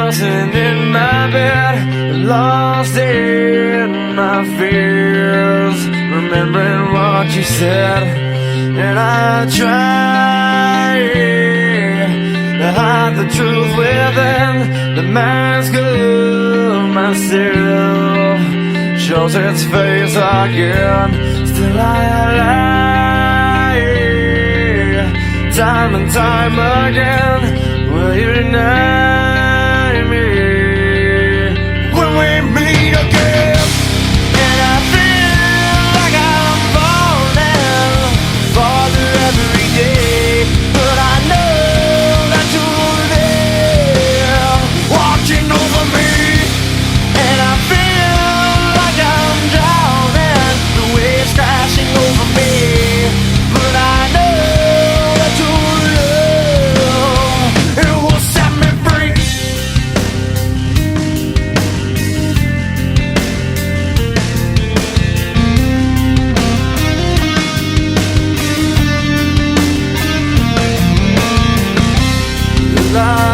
tossing in my bed, lost in my fears, remembering what you said. And I try to hide the truth within the mask of myself, shows its face again. Still I lie, time and time again. Will you deny me when we meet again? And I feel like I'm falling farther every day, but I know that you're there watching over me. And I feel like I'm drowning, the waves crashing over me, but I know that your love, it will set me free. Love